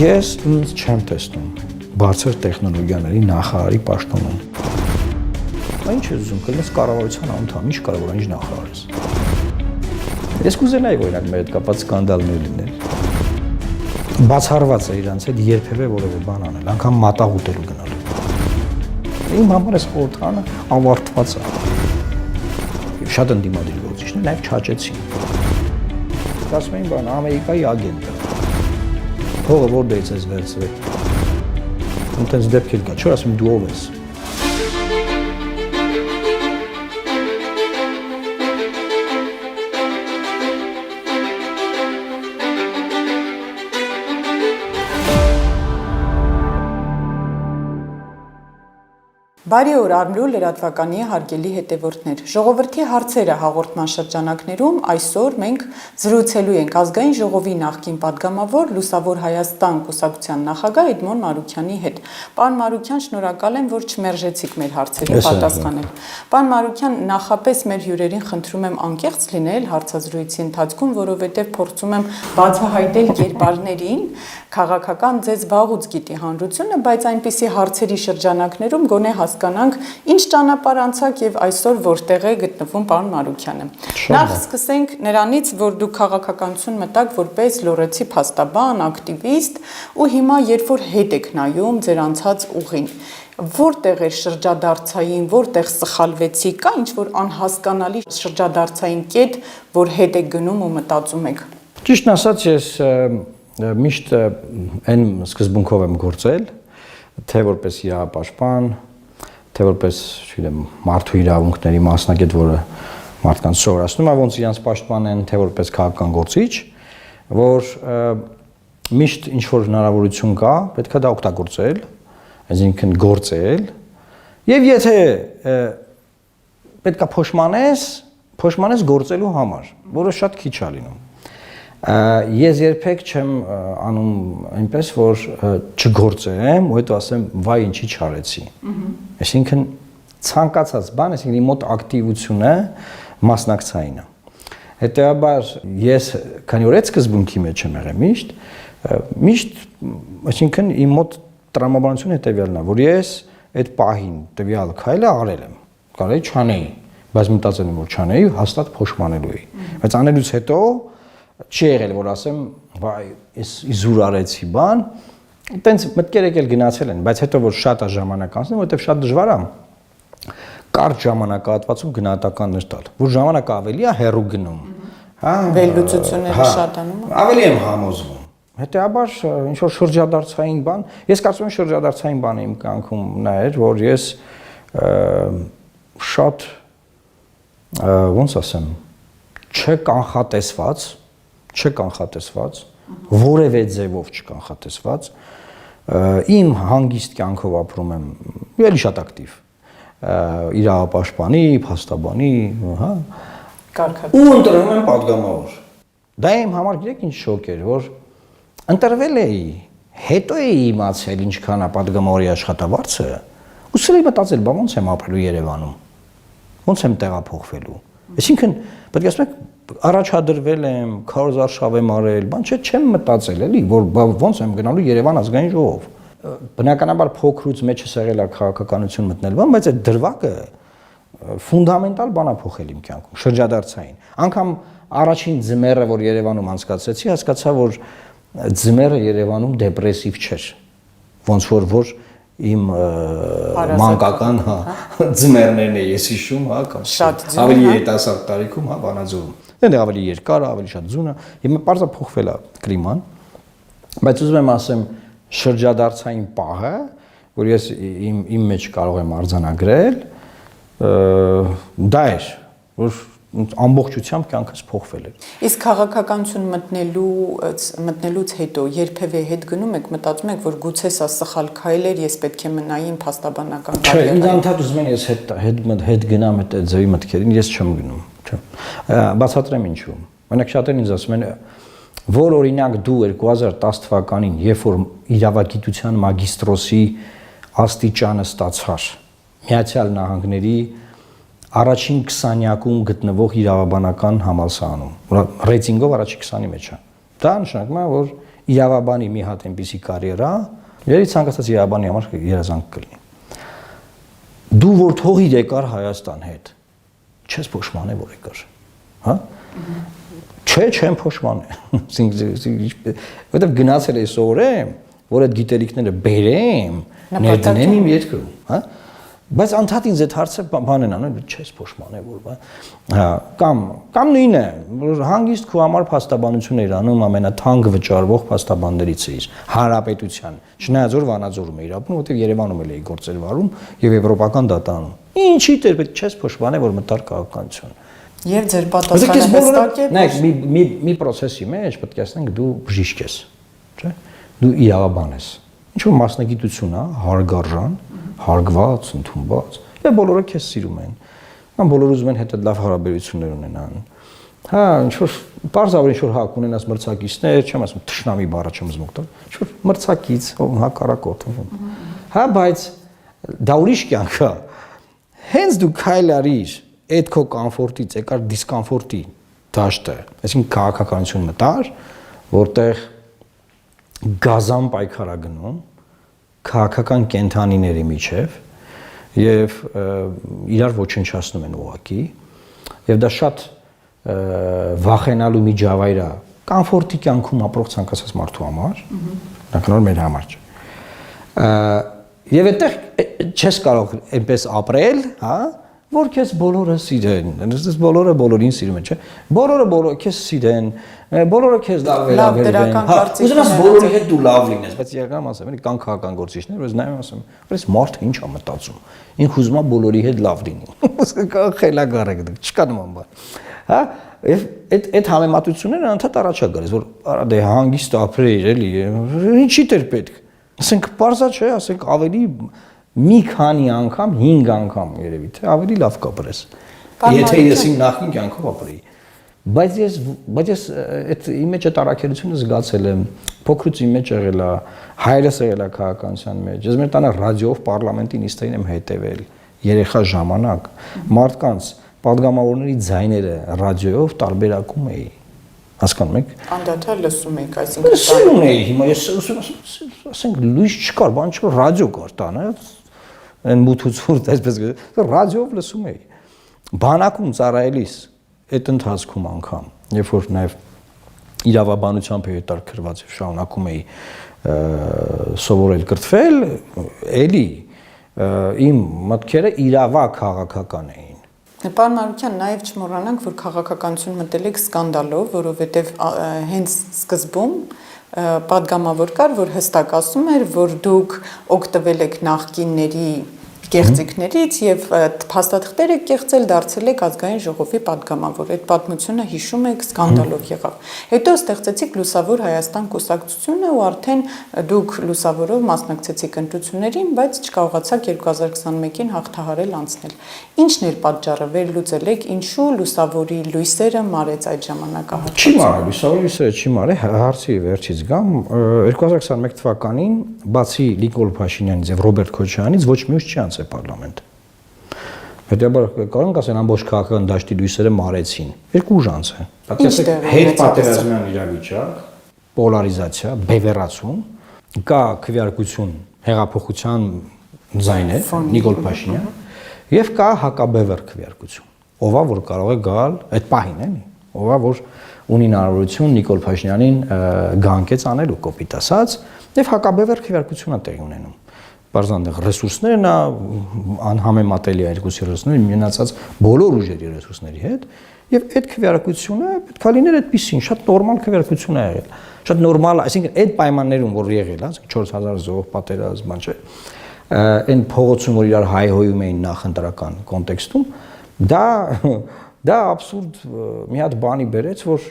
Ես ինձ չեմ տեսնում բարձր տեխնոլոգիաների նախարարի պաշտոնում։ Ինչ ես ուզում, կլինես կառավարության անդամ, ինչ կարող է ինչ նախարարես։ Ես կուզենայի օրինակ մեր հետ կապված սկանդալներ լիներ։ Բացառված է իրանց հետ երբևէ որևէ բան անել, անգամ մատաղ ուտելու գնալ։ Իմ համար այս խորհրդանը ավարտված է։ Շատ ընդդիմադիր գործիչներ նաև չաճեցին։ Ասում էին բան, Ամերիկայի ագենտ է։ Փողը որտեղից ես վերցրել։ Այնտենց դեպքեր կա, չէ՞ ասում դու ով ես։ Բարի օր, Արմլու լրատվականի հարգելի հետևորդներ։ Ժողովրդի հարցերը հաղորդման շրջանակներում այսօր մենք զրուցելու ենք ազգային ժողովի նախկին падգամավոր Լուսավոր Հայաստան կուսակցության նախագահ Էդմոն Մարուքյանի հետ։ Պարոն Մարուքյան, շնորհակալ եմ, որ չմերժեցիք մեր հարցերին պատասխանել։ Պարոն Մարուքյան, նախապես մեր հյուրերին խնդրում եմ անկեղծ լինել հարցազրույցի ընթացքում, որովհետև փորձում եմ բացահայտել կերպարներին, քաղաքական ձեզ վաղուց գիտի հանրությունը, բայց այնպիսի հարցերի շրջանակներում գոնե հասկանանք ինչ ճանապարհ անցաք եւ այսօր որտեղ է գտնվում պարոն Մարուքյանը։ Նախ սկսենք նրանից, որ դուք քաղաքականություն մտաք որպես լոռեցի փաստաբան, ակտիվիստ ու հիմա երբ որ հետ եք նայում ձեր անցած ուղին, որտեղ է շրջադարձային, որտեղ սխալվեցի, կա ինչ որ անհասկանալի շրջադարձային կետ, որ հետ եք գնում ու մտածում եք։ Ճիշտն ասած ես միշտ այն սկզբունքով եմ գործել, թե որպես իրավապաշտպան, թե որպես, չգիտեմ, մարդու իրավունքների մասնագետ, որը մարդկանց սովորացնում է ոնց իրենց պաշտպանեն, թե որպես քաղաքական գործիչ, որ միշտ ինչ որ հնարավորություն կա, պետք է դա օգտագործել, այսինքն գործել, եւ եթե պետք է փոշմանես գործելու համար, որը շատ քիչ է լինում։ Ես երբեք չեմ անում այնպես, որ չգործեմ, ու հետո ասեմ, վայ ինչի չարեցի։ Այսինքն ցանկացած բան, այսինքն իմ մոտ ակտիվությունը մասնակցային է։ Հետեւաբար ես քանի որ այդ սկզբունքի մեջ եմ եղել միշտ, այսինքն իմ մոտ տրամաբանությունը հետեւյալն է, որ ես այդ պահին տվյալ քայլը արել եմ, կարելի չանեի, բայց մտածել եմ, որ չանեի, հաստատ փոշմանելու էի։ Բայց անելուց հետո չի եղել, որ ասեմ, վայ, ես իզուր արեցի բան, տենց մտքեր եկել գնացել են, բայց հետո որ շատ ժամանակ անցնի, որովհետև շատ դժվար է կարճ ժամանակահատվածում գնահատականներ տալ, որ ժամանակը ավելի է հեռու գնում, հա, վերլուծությունները շատանում են։ Ավելի եմ համոզվում։ Հետեւաբար ինչ որ շրջադարձային բան, ես կարծում եմ շրջադարձային բանը իմ կյանքում նա էր, որ ես շատ ոնց ասեմ, չկանխատեսված, որևէ ձևով չկանխատեսված, իմ հանգիստ կյանքով ապրում եմ, ելի շատ ակտիվ, իրավապաշտպանի, փաստաբանի, հա, ու ընտրվում եմ падգամավոր։ Դա իմ համար գիտեք ինչ շոկ էր, որ ընտրվել էի, հետո էի իմացել ինչքան է падգամավորի աշխատավարձը, ու սրա մտածել, բա ոնց եմ ապրելու Երևանում, ոնց եմ տեղափոխվելու։ Այսինքն, պետք է ասում եք, առաջադրվել եմ, քարոզար շավ եմ արել, բան չեմ մտածել էլի, որ ոնց եմ գնալու Երևան ազգային ժողով։ Բնականաբար փոքրուց մեջս եղել է քաղաքականություն մտնել, բայց այդ դրվագը ֆունդամենտալ բան է փոխել իմ կյանքում, շրջադարձային։ Անկամ առաջին ձմեռը, որ Երևանում անցկացրեցի, հասկացա, որ ձմեռը Երևանում դեպրեսիվ չէր։ Ոնց որ իմ մանկական, հա, ձմեռներն է ես հիշում, հա, կամ ավելի երիտասարդ տարիքում, հա, Վանաձորում։ Դե ավելի երկար, ավելի շատ ձյուն է, հիմա պարզա փոխվել է կլիման, բայց ուզում եմ ասեմ շրջադարձային պահը, որ ես իմ մեջ կարող եմ արձանագրել, դա էր, որ ամբողջությամբ կյանքս փոխվել է։ Իսկ քաղաքականություն մտնելուց հետո երբևէ հետ գնում եք, մտածում եք, որ գուցե սա սխալ քայլ էր, ես պետք է մնայի փաստաբանական կարիերայում։ Չէ, ինձ անդադ ուզում են ես հետ գնամ այդ ձևի մտքերին, ես չեմ գնում, չէ։ Բացատրեմ ինչու։ Օրինակ շատերն ինձ ասում են, որ օրինակ դու 2010 թվականին, երբ որ իրավագիտության մագիստրոսի աստիճանը ստացար Միացյալ Նահանգների առաջին 20-յակում գտնվող իրավաբանական համալսարանում, ռեյտինգով առաջին 20-ի մեջ է։ Դա նշանակում է, որ իրավաբանի մի հատ այնպիսի կարիերա, երբ ցանկացած իրավաբանի համար երազանք կլինի։ Դու որ թողիր եկար Հայաստան հետ, չես փոշմանե որ եկար, հա։ Չէ, չեմ փոշմանե։ Որտեվ գնացել էի սովորեմ, որ այդ գիտելիքները բերեմ, ներդնեմ իմ երկրում, հա։ Բայց անդադ ինձ այդ հարցը բան են անում, չես փոշմանե որ բան։ Հա, կամ նույնն է, որ հանգիստ քո համար փաստաբանություն էր անում ամենաթանկ վճարվող փաստաբաններից էիր հանրապետության։ Չնայած որ Վանաձորում էիր ապրում, որտեղ Երևանում էլ էի գործեր վարում եւ եվրոպական դատանում։ Ինչի՞ դեր պետք չես փոշմանե որ մտար քաղաքականություն։ Եվ ձեր պատասխանը հստակ է։ Նայեք, մի process-ի մեջ պետք է ասենք դու բժիշկ ես, չէ՞։ Դու իրավաբան ես։ Ինչ որ մասնագիտություն է, հարգարժան, հարգված, ընդունված, եւ բոլորը քեզ սիրում են։ Կամ բոլորը ուզում են հետ լավ հարաբերություններ ունենան։ Հա, ինչ որ բարձր ինչ որ հակ ունենաս մրցակիցներ, չեմ ասում թշնամի բառը չեմ ուզում օգտվել, ինչ որ մրցակից, հակառակորդ։ Հա, բայց դա ուրիշ կյանք է։ Հենց դու քայլ արիր այդ քո կոմֆորտից, եկար դիսկոմֆորտի դաշտը, այսինքն քաղաքականություն մտար, որտեղ գազան պայքար է գնում քաղաքական կենթանիների միջև եւ իրար ոչնչացնում են ուղակի եւ դա շատ վախենալու միջավայր է կոմֆորտի կյանքում ապրող ցանկացած մարդու համար, նույնիսկ մեր համար չէ։ Եվ այդտեղ չես կարող այնպես ապրել, հա, որ քեզ բոլորը սիրեն, այնպես բոլորը բոլորին սիրում են, չէ։ Բոլորը քեզ սիրեն, բոլորը քեզ լավ վերաբերվեն։ Հա, ուզում ես բոլորի հետ դու լավ լինես, բայց իրականում ասեմ, կան քաղաքական գործիչներ, որ նայում ասում, այս մարդը ինչ է մտածում։ Ինքը ուզում է բոլորի հետ լավ լինի։ Խելագար է դու, չկա նման բան։ Հա, եւ այդ համեմատությունները անդադ առաջ է գալիս, որ արա դե հանգիստ ապրեիր էլի, ինչի՞ դեր պետք։ Ասենք պարզա չէ, ասենք ավելի մի քանի անգամ, 5 անգամ երևի թե ավելի լավ կապրես։ Եթե ես իմ նախին կյանքով ապրեի։ Բայց ես այդ իմ մեջ այդ առաքելությունը զգացել եմ, փոքրուց իմ մեջ եղել է, հայրս եղել է քաղաքականության մեջ։ Ես մեր տանը ռադիոյով պարլամենտի նիստերին եմ հետևել, երեխա ժամանակ, մարդկանց պատգամավորների ձայները ռադիոյով տարբերակում էի։ Հասկանում եք։ Անդադար լսում եք, այսինքն լսում էի, հիմա ես ասենք լույս չկար, բան չկար, ռադիո կար տանը, այն մութուցուրդ այսպես ռադիոյով լսում էի։ Բանակում ծառայելիս այդ ընթացքում անգամ, երբ որ նաև իրավաբանությամբ հետաքրքրված եւ շարունակում էի սովորել կրթվել, էլի իմ մտքերը իրավակ քաղաքական էին։ Պարոն Մարուկյան, նաև չմոռանանք, որ քաղաքականություն մտել եք սկանդալով, որովհետև հենց սկզբում պատգամավոր կար, որ հստակ ասում էր, որ դուք օգտվել եք նախկինների կեղծիքներից եւ փաստաթղթեր եք կեղծել, դարձել եք ազգային ժողովի պատգամավոր։ Այդ պատմությունը հիշում եք սկանդալով եղավ։ Հետո ստեղծեցիք Լուսավոր Հայաստան կուսակցությունը ու արդեն դուք լուսավորով մասնակցեցիք ընտրություններին, բայց չկարողացաք 2021-ին հաղթահարել անցնել։ Ինչ՞ն էր պատճառը, վերլուծել եք, ինչու Լուսավորի լույսերը մարեց այդ ժամանակահատվածում։ Չի մարել, Լուսավորի լույսերը չի մարել, հարցի վերջից գամ, 2021 թվականին բացի Նիկոլ Փաշինյանից եւ Ռոբերտ Քոչարյանից ոչ մի ուժ չի անցել պարլամենտ։ Հետաբար կարող ենք ասել ամբողջ քաղաքական դաշտի լույսերը մարեցին։ Երկու ուժ անցել։ Հետպատերազմյան իրավիճակ, պոլարիզացիա, բևեռացում, կա քվեարկություն, հեղափոխության ձայներ, Նիկոլ Փաշինյան, եւ կա հակաբևեռ քվեարկություն։ Ովա որ կարող է գալ այդ պահին, էլի, ովա որ ունի հնարավորություն Նիկոլ Փաշինյանին գանկեց անելու կոպիտ ասած, եւ հակաբևեռ քվեարկությունը տեղի ունենում։ Բարձրանդեղ ռեսուրսներն անհամեմատելի է երկուսի ռեսուրսների մնացած բոլոր ուժերի ռեսուրսների հետ եւ այդ քվեարկությունը պետք է լիներ այդպեսին շատ նորմալ քվեարկություն է եղել շատ նորմալ այսինքն այդ պայմաններում որ եղել է 4000 զոհ պատերազմ բան չէ այն փողոցում որ իրար հայհոյում էին նախընտրական կոնտեքստում դա աբսուրդ մի հատ բանի բերեց որ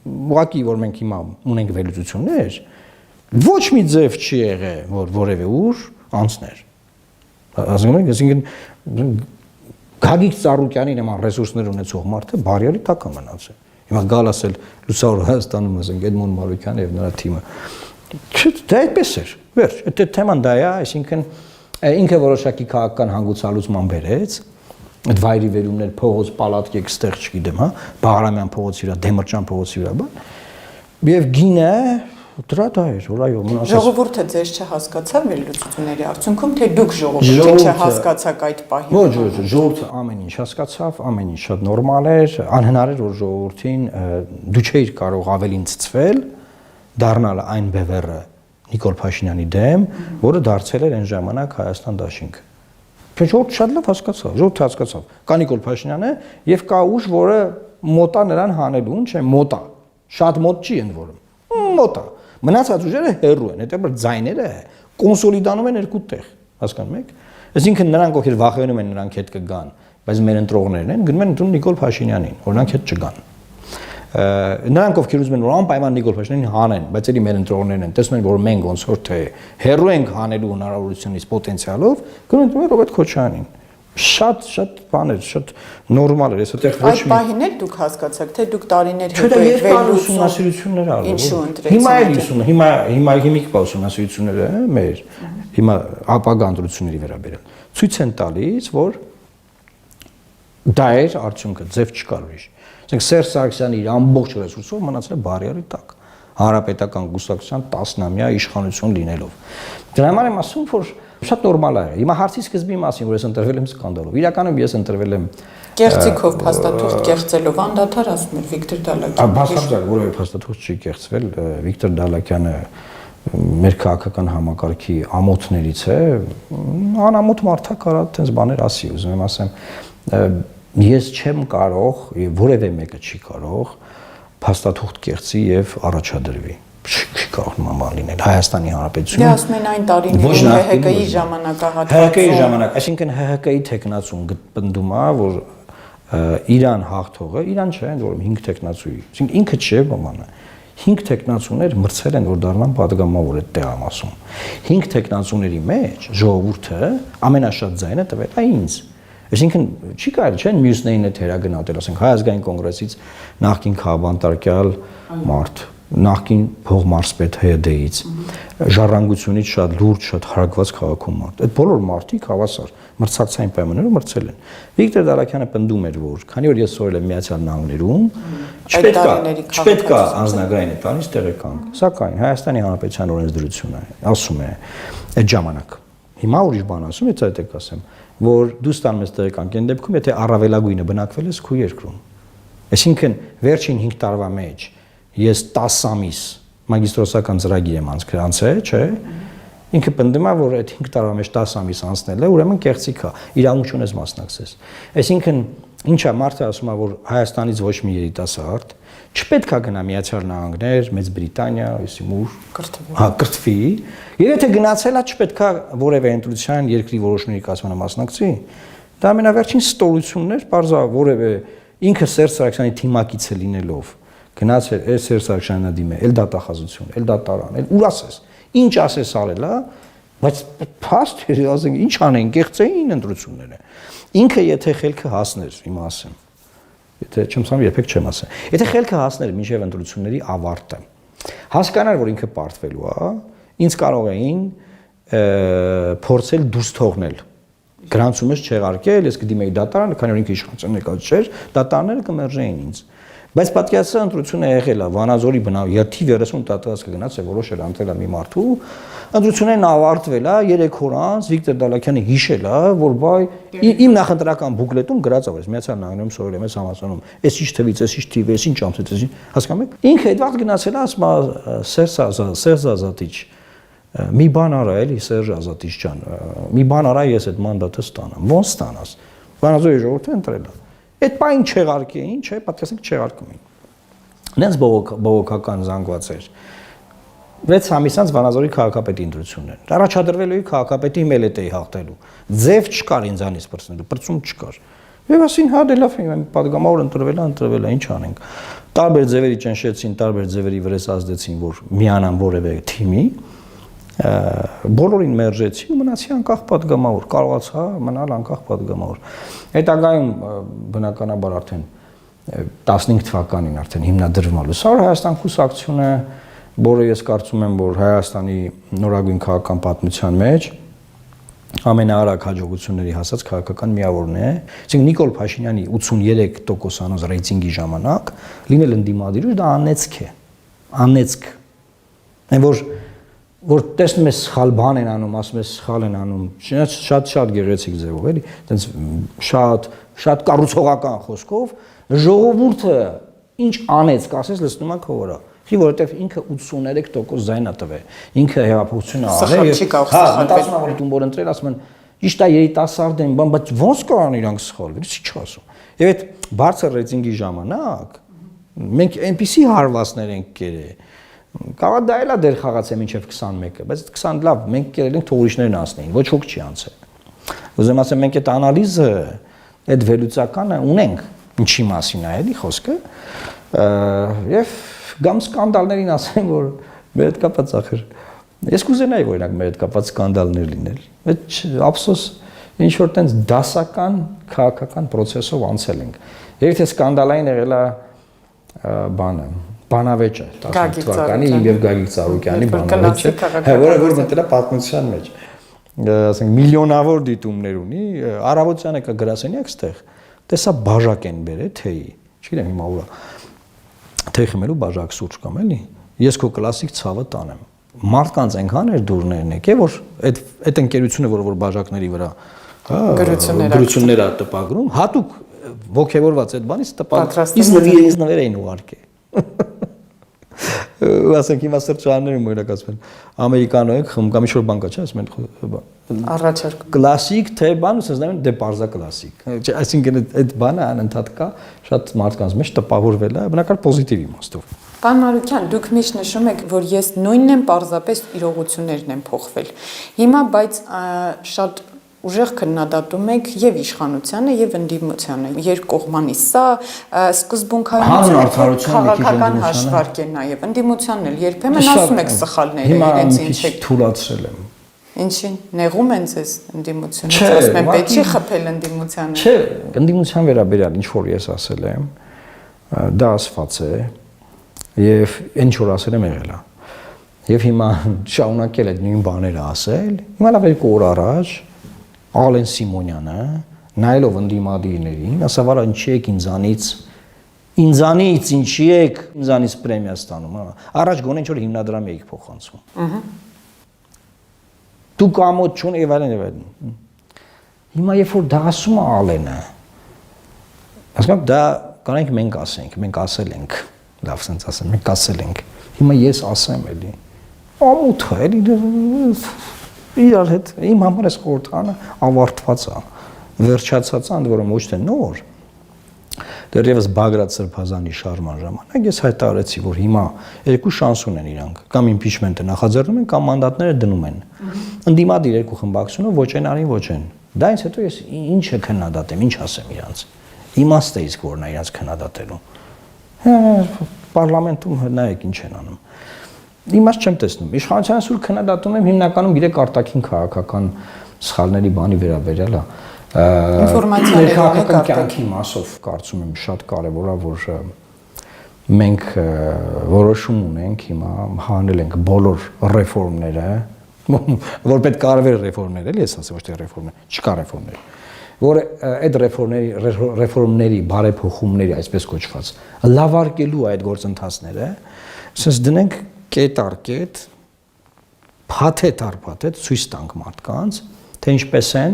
ուղղակի որ մենք հիմա ունենք վերլուծություններ ոչ մի ձև չի եղել որ որևէ ուր անցներ ասում եք այսինքն Գագիկ Ծառուկյանի նման ռեսուրսներ ունեցող մարդը բարյալի տակ է մնացել հիմա գալ ասել Լուսավոր Հայաստանում ասենք Էդմոն Մարուկյանը եւ նրա թիմը դա այդպես էր վերջ այդ թեման դա է այսինքն ինքը որոշակի քաղաքական հանգուցալուծման բերեց այդ վայրի վերումներ փողոց պալատկեք ստեղ չգիտեմ հա Բաղրամյան փողոցի վրա Դեմրճան փողոցի վրա բան եւ գինը Դրա դա էր, որ այո, մնացած Ժողովուրդը ձեզ չհասկացավ վերլուծությունների արդյունքում, թե դուք ժողովուրդը չհասկացաք այդ պահին։ Ոչ, ժողովուրդը ամեն ինչ հասկացավ, ամեն ինչ շատ նորմալ էր, անհնար էր որ ժողովրդին դու չէիր կարող ավելին ցցվել, դառնալ այն բևեռը Նիկոլ Փաշինյանի դեմ, որը դարձել էր այն ժամանակ Հայաստան դաշինք։ Ժողովուրդը շատ լավ հասկացավ, ժողովուրդը հասկացավ։ Կա Նիկոլ Փաշինյանը եւ կա ուժ, որը մոտա նրան հանելուն, չէ, մոտա։ Շատ մոտ չի ընդ որում։ Մոտա։ Մնացած ուժերը հեռու են, հետո ձայները կոնսոլիդանում են երկու տեղ, հասկանում եք։ Այսինքն նրանք ովքեր վախենում են նրանք հետ կգան, բայց մեր ընտրողներն են, գնում են ընդունում Նիկոլ Փաշինյանին, որ նրանք հետ չգան։ Նրանք ովքեր ուզում են որ անպայման Նիկոլ Փաշինյանին հանեն, բայց էլի մեր ընտրողներն են, տեսնում են որ մենք ոնց որ թե հեռու ենք հանելու հնարավորությունից պոտենցիալով, գնում են Ռոբերտ Քոչարյանին։ Շատ բաներ, շատ նորմալ էր, ես այդտեղ ոչ մի։ Այդ պահին էլ դուք հասկացաք, թե դուք տարիներ հետո եք ուսումնասիրություններ արել։ Ինչու ընտրեցիք։ Հիմա էլ հիմա հիմիկ ուսումնասիրությունները մեր հիմա ապագա ընտրությունների վերաբերյալ ցույց են տալիս, որ դա էր արդյունքը, ձև չկար ուրիշ։ Ասենք Սերժ Սարգսյանը իր ամբողջ ռեսուրսով մնացել է բարիարի տակ, հանրապետական կուսակցության 10-ամյա իշխանություն լինելով։ Դրա համար եմ ասում, որ շատ նորմալ է։ Հիմա հարցի սկզբի մասին, որ ես ընտրվել եմ սկանդալով։ Իրականում ես ընտրվել եմ կեղծիքով, փաստաթուղթ կեղծելով, անդադար ասում էր Վիկտոր Դալակյանը։ Բացարձակ որևէ փաստաթուղթ չի կեղծվել, Վիկտոր Դալակյանը մեր քաղաքական համակարգի ամոթներից է, անամոթ մարդա կարա այդպես բաներ ասի, ուզում եմ ասեմ, ես չեմ կարող, որևէ մեկը չի կարող փաստաթուղթ կեղծի եւ առաջադրվի։ Չի կարող նման բան լինել Հայաստանի Հանրապետությունում։ Դե ասում են այն տարիներին ՀՀԿ-ի ժամանակահատվածում։ ՀՀԿ-ի ժամանակ, այսինքն ՀՀԿ-ի տեխնացուն գտնվում է, որ Իրան հաղթողը, Իրան չէ, ընդ որում 5 տեխնացուի։ Այսինքն ինքը չէ բանը։ 5 տեխնացուներ մրցել են, որ դառնան падգամավոր այդ տեղամ ասում։ 5 տեխնացուների մեջ ժողովուրդը ամենաշատ ձայնը տվել է ինձ։ Այսինքն չի կարելի չէ մյուսներին հետ հերագնահատել, ասենք Հայ ազգային կոնգրեսից նախկին քաղաքապետարյալ մարդ, նախկին փողմարզպետ ՀԴ-ից, ժառանգությունից շատ լուրջ, շատ հարգված քաղաքում մարդ։ Այդ բոլոր մարդիկ հավասար մրցակցային պայմաններով մրցել են։ Վիկտոր Դալակյանը պնդում էր, որ քանի որ ես սովորել եմ Միացյալ Նահանգներում, չպետք է անձնագրային տալիս տեղեկանք։ Սակայն Հայաստանի Հանրապետության օրենսդրությունը ասում է այդ ժամանակ։ Հիմա ուրիշ բան ասում, ես այդ եք ասեմ, որ դու ստանում ես տեղեկանք այն դեպքում, եթե առավելագույնը բնակվել ես քո երկրում։ Այսինքն վերջին 5 տարվա մեջ ես 10 ամիս մագիստրոսական ծրագիր եմ անցել, չէ՞։ Ինքը պնդում է, որ այդ 5 տարվա մեջ 10 ամիս անցնել է, ուրեմն կեղծիք է, իրավունք չունես մասնակցես։ Այսինքն ինչա մարդը ասում է, որ Հայաստանից ոչ մի երիտասարդ չպետք է գնա Միացյալ Նահանգներ, Մեծ Բրիտանիա, այսինքն կրթվի, եւ եթե գնացել է, չպետք է որևէ ընտրության երկրի որոշումների կազմանը մասնակցի։ Դա ամենավերջին ստորությունն էր, բարձա որևէ ինքը Սերժ Սարգսյանի թիմակիցը լինելով գնացել է Սերժ Սարգսյանը դիմել, էլ դատախազություն, էլ դատարան, էլ ուր ասես, ինչ ասես արել, բայց փաստ ասենք ինչ անեն, կեղծեին ընտրությունները։ Ինքը եթե խելքը հասներ, հիմա ասեմ, եթե չմսամ երբեք չեմ ասել, եթե խելքը հասներ մինչև ընտրությունների ավարտը, հասկանար, որ ինքը պարտվելու է, ինձ կարող էին փորձել դուրս թողնել։ Գրանցումս չեղարկել, ես կդիմեի դատարանը, քանի որ ինքը իշխանության ներկայացուցիչ չէր, դատարանները կմերժեին ինձ։ Բայց պատկերացրու ընտրությունը եղել է Վանաձորի բնավ 30 տատվածքը գնաց է որոշել անցել է մի մարդու ընտրությունն ավարտվել է 3 օր անց Վիկտոր Դալակյանը հիշել է որ բայ իմ նախընտրական բուկլետում գրած է որ Միացյալ Նահանգներում սովորել եմ այս համալսարանում այս ինչ թվից այս ինչ թիվ այս ինչ ամսից այս հասկանում եք ինքը այդ վաղ գնացել է ասում Սերժ Ազատիչ մի բան արա էլի Սերժ Ազատիչ ջան մի բան արա ես այդ մանդատը ստանամ ոնց ստանաս Վանաձորի ժողովուրդը ընտրել է Այդ բան չեղարկեին, չէ, պատկերացեք չեղարկում էին։ Նենց բողոքական զանգված էր։ 6 ամիս անց Վանաձորի քաղաքապետի ընտրությունն էր։ Առաջադրվելու է քաղաքապետի մելետեի հաղթելու։ Ձև չկար ինձանից բրցնելու, բրցում չկար։ Եվ ասին, հա դե լավ, իմ падգամավոր ընտրվել է, ինչ անենք։ Տարբեր ձևերի ճնշեցին, տարբեր ձևերի վրես ազդեցին, որ միանան որևէ թիմի։ Բոլորին մերժեցի ու մնացի անկախ падգամավոր, կարողացա մնալ անկախ падգամավոր։ Հետագայում բնականաբար արդեն 15 թվականին արդեն հիմնադրվում է Լուսավոր Հայաստան կուսակցությունը, որը ես կարծում եմ, որ Հայաստանի նորագույն քաղաքական պատմության մեջ ամենաարագ հաջողությունների հասած քաղաքական միավորն է։ Այսինքն Նիկոլ Փաշինյանի 83%-անոց ռեյտինգի ժամանակ լինել ընդդիմադիր, դա անեծք է։ Անեծք Այն որ տեսնում ես սխալ բան են անում, ասում ես սխալ են անում, շատ գեղեցիկ ձևով, էլի, այտենց շատ կառուցողական խոսքով ժողովուրդը ինչ անեց, կասես լցնում է քո վրա։ Խի որովհետև ինքը 83% ձայն է տվել։ Ինքը հեղափոխություն ա արել եւ մտածում եմ որ տուն ընտրել, ասում են ճիշտ է երիտասարդ են, բայց ոնց կարան իրանք սխալ, ինչ չասում։ Եվ այդ բարձր ռեյտինգի ժամանակ մենք այնպիսի հարվածներ ենք կերել։ Կարող դա էլա դեր խաղացել մինչև 21-ը, բայց 20 լավ, մենք կերել ենք թող ուրիշներն անցնեին, ոչ ոք չի անցել։ Ուզում ասեմ, մենք այդ անալիզը, այդ վերլուծականը ունենք, ինչի մասին է էլի խոսքը, եւ գամ սկանդալներին ասեմ, որ մեր հետ կապած ախր։ Ես կուզենայի, որ իրանք մեր հետ կապած սկանդալներ լինել։ Բայց ափսոս ինչ որ տենց դասական քաղաքական process-ով անցել ենք։ Երբ թե սկանդալային եղել է բանը Բանավեճը 10 թվականի եւ Գագիկ Ծառուկյանի բանավեճը, որը մտել է պատմության մեջ։ Ասենք միլիոնավոր դիտումներ ունի, Արավոտյանը կա գրասենյակ ստեղ, տեսա բաժակ են բերել թեյի, չգիտեմ հիմա ուրա։ Թեյ խմելու բաժակ սուրճ կամ էլի։ Ես քո կլասիկ ցավը տանեմ։ Մարդկանց այնքան էր դուրներն եկե, որ այդ ընկերությունը, որ բաժակների վրա գրություններ է տպագրում, հատուկ ողջևորված այդ բանից տպագրում, ինձ նվեր էին ուղարկել։ Ասենք հիմա սրճարաններում օրինակ ասում են ամերիկանո եք խմում կամ ինչ-որ բան կա, չէ՞, ասում են առաջարկ կլասիկ թե բան, ասում են դե պարզա կլասիկ։ Այսինքն այդ բանը անընդհատ կա, շատ մարդկանց մեջ տպավորվել է, բնական պոզիտիվ իմաստով։ Պարոն Մարուկյան, դուք միշտ նշում եք, որ ես նույնն եմ, պարզապես իրողություններն են փոխվել։ Հիմա բայց շատ ուժեղ քննադատում եք եւ իշխանությանը եւ ընդդիմությանը։ Երկկողմանի սա սկզբունքային քաղաքական հաշվարկ է նաեւ ընդդիմությանն էլ երբեմն ասում եք սխալներ իրենց ինչ եք թույլատրել եմ։ Ինչին նեղում են ձեզ ընդդիմությունից, ասում են պետք չի խփել ընդդիմությանը։ Չէ, ընդդիմության վերաբերյալ ինչ որ ես ասել եմ, դա ասված է եւ ինչ որ ասել եմ եղել է։ Եվ հիմա շարունակել այդ նույն բաները ասել, հիմա լավ երկու օր առաջ Ալեն Սիմոնյանը, նայելով ընդդիմադիրներին, ասավ արա ինչի եք ինչի եք ինձանից պրեմիա ստանում, առաջ գոնե ինչ որ հիմնադրամի եք փոխանցում։ Դու կամոթ չուն եւ այլն։ Հիմա երբ որ դա ասում է Ալենը, ասում դա կանենք մենք ասենք, մենք ասել ենք, լավ sense ասեմ, մենք ասել ենք։ Հիմա ես ասեմ էլի։ Ամոթ է էլի իրար հետ իմ համար էս խորհրդանը ավարտված է, վերջացած է, ընդ որում ոչ թե նոր։ Դեռևս Բագրատ Սրբազանի շարժման ժամանակ ես հայտարարեցի, որ հիմա երկու շանս ունեն իրանք, կամ իմպիչմենտը նախաձեռնում են, կամ մանդատները դնում են։ Ընդդիմադիր երկու խմբակցությունը ոչ են արին, ոչ են։ Դա ինձ հետո ես ինչ է քննադատեմ, ինչ ասեմ իրանց։ Իմաստ է իսկ որն է իրանց քննադատելու։ Պարլամենտում նայեք ինչ են անում։ Իմաստ չեմ տեսնում։ Իշխանության սուր քննադատում եմ հիմնականում գիտեք արտաքին քաղաքական սխալների բանի վերաբերյալ է։ Ինֆորմացիաների քաղաքական կյանքի մասով կարծում եմ շատ կարևոր է, որ մենք որոշում ունենք հիմա հանել ենք բոլոր ռեֆորմները, որ պետք է արվեր ռեֆորմներ, էլի ես ասեմ, ոչ թե ռեֆորմներ, չկա ռեֆորմներ, որ այդ ռեֆորմների բարեփոխումների այսպես կոչված լավարկելու այդ գործընթացները, ասես դնենք կետ առ կետ, փաթեթ առ փաթեթ ցույց տանք մարդկանց, թե ինչպես են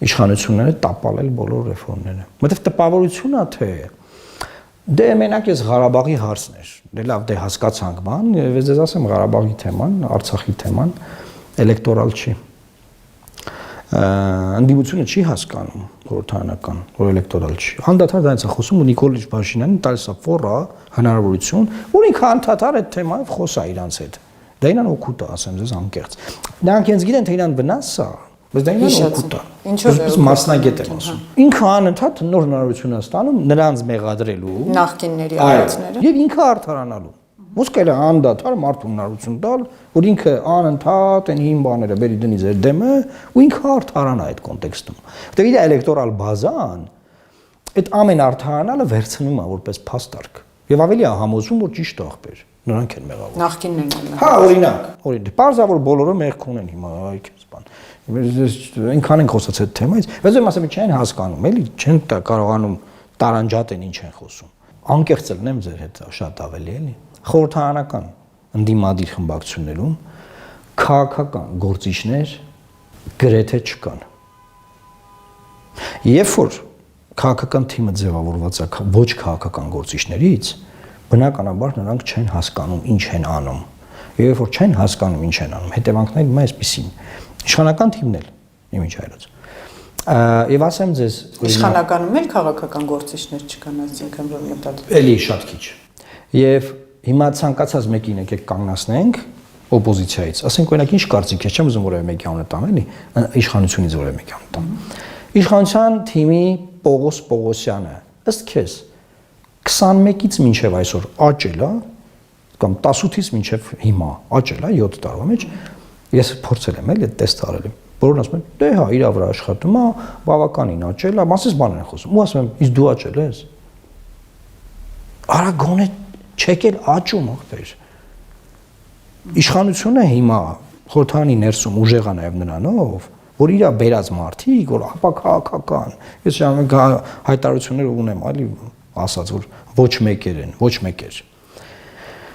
իշխանությունները տապալել բոլոր ռեֆորմները։ Որտեվ տպավորությունն է թե դե մենակ ես Ղարաբաղի հարցն էր։ Դե լավ, դե հասկացանք բան, եւ ես ասեմ Ղարաբաղի թեման, Արցախի թեման էլեկտորալ չի։ Ընդդիմությունը չի հասկանում խորհրդարանական, որ էլեկտորալ չի։ Անդադար դրանից է խոսում ու Նիկոլ Փաշինյանին տալիս է ֆորա հնարավորություն, որ ինքը անդադար այդ թեմայով խոսա իրանց հետ։ Դա ինան օգուտ է, ասեմ ձեզ անկեղծ։ Նրանք ինձ գիտեն, թե իրան վնաս է, բայց դա ինան օգուտ է։ Ինչպես մասնագետ եմ ասում։ Ինքը անընդհատ նոր հնարավորություն է ստանում նրանց մեղադրելու նախկինների արածները եւ ինքը արդարանալու։ Ոսկ էլ անդադար մարդու հնարավորություն տալ, որ ինքը անընդհատ այն հին բաները բերի դնի ձեր դեմը ու ինքը արդարանա այդ կոնտեքստում։ Որտեղ իր էլեկտորալ բազան այդ ամեն արդարանալը վերցնում է որպես փաստարկ եւ ավելի է համոզում, որ ճիշտ է ախպեր։ Նրանք են մեղավոր։ Նախկիններն են։ Հա, օրինակ, պարզավոր բոլորը մեղք ունեն հիմա, այքես բան։ Այնքան են խոսած այդ թեմայից, բայց ում ասեմ չեն հասկանում, էլի չեն կարողանում տարանջատ են ինչ են խոսում։ Անկեղծ ելնեմ ձեր հետ շատ ավելի էլի։ Խորհրդարանական ընդդիմադիր խմբակցություններում քաղաքական գործիչներ գրեթե չկան։ Երբ որ քաղաքական թիմը ձևավորված է ոչ քաղաքական գործիչներից, բնականաբար նրանք չեն հասկանում ինչ են անում։ Երբ որ չեն հասկանում ինչ են անում, հետևանքները հիմա այսպեսին։ Իշխանական թիմն էլ իմիջ հայրոց։ Եվ ասեմ ձեզ, իշխանականում էլ քաղաքական գործիչներ չկան, այսինքն որ մտածում։ Էլի շատ քիչ։ Եվ հիմա ցանկացած մեկին եկեք կանգնացնենք օպոզիցիայից, ասենք օրինակ ինչ կարծիք է, չեմ ուզում որևէ մեկի անունը տամ, էլի, իշխանությունից որևէ մեկի անունը տամ։ Իշխանության թիմի Պողոս Պողոսյանը, ըստ քեզ 21-ից մինչև այսօր աճել է, կամ 18-ից մինչև հիմա աճել է 7 տարվա մեջ, ես փորձել եմ էլի տեստ արել եմ։ Բոլորն ասում են, դե հա, իր վրա աշխատում է, բավականին աճել է, մասից բաներ են խոսում։ Ու ասում եմ, իսկ դու աճել ես։ Արա գոնե չեկել աճում ախպեր։ Իշխանությունը հիմա խորհրդանի ներսում ուժեղ է նաև նրանով, որ իրա բերած մարդիկ, որ ապակաղակական, ես հայտարարություններ ունեմ, այլի ասած, որ ոչ մեկեր են, ոչ մեկեր։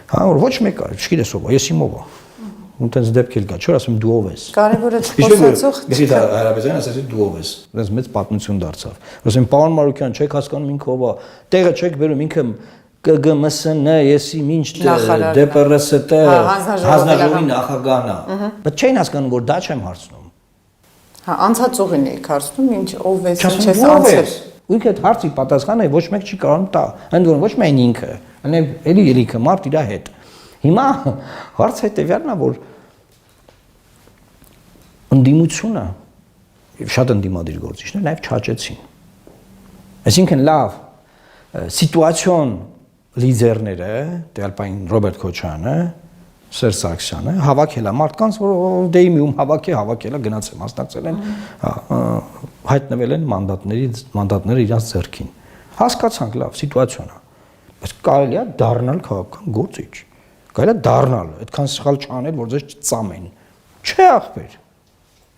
Հա, որ ոչ մեկ է, չգիտես ով է, ես իմով է։ Ու տենց դեպք էլ կա, չէ՞, ասում դու ով ես։ Կարևորը խոսացող Ես դա հարաբերական ասեցի դու ով ես։ Դες մեծ պատմություն դարձավ։ Ասեմ պարոն Մարուկյան, չեք հասկանում ինքը ով է։ Տեղը չեք բերում ինքը ԿԳՄՍՆ, եսի ինչ ԴՊՌՍՏ, հանձնաժողովի նախագահն է։ Բայց չէին հասկանում, որ դա չեմ հարցնում։ Հա, անցած ուղին էիք հարցնում, ինչ ով ես, Չես ինչես անցել։ Ու ինքը հարցի պատասխանը ոչ մեկ չի կարող տա, ընդ որում ոչ միայն ինքը, այլ էլի ելիքը մարդ իր հետ։ Հիմա հարցը հետևյալն է, որ ընդդիմությունը եւ շատ ընդդիմադիր գործիչներ նաեւ չաճեցին։ Այսինքն լավ սիտուացիոն լիդերները, դեպայն Ռոբերտ Քոչարյանը, Սերժ Սարգսյանը հավաքել է մարդկանց, որ դեի միում հավաքել է, գնացել, մասնակցել են, հայտնվել են մանդատները իրաց ձեռքին։ Հասկացանք լավ սիտուացիոնը, բայց կարելի է դառնալ քաղաքական գործիչ։ Կարելի է դառնալ, այդքան սխալ չանել, որ ձեզ չծամեն։ Չէ ախպեր։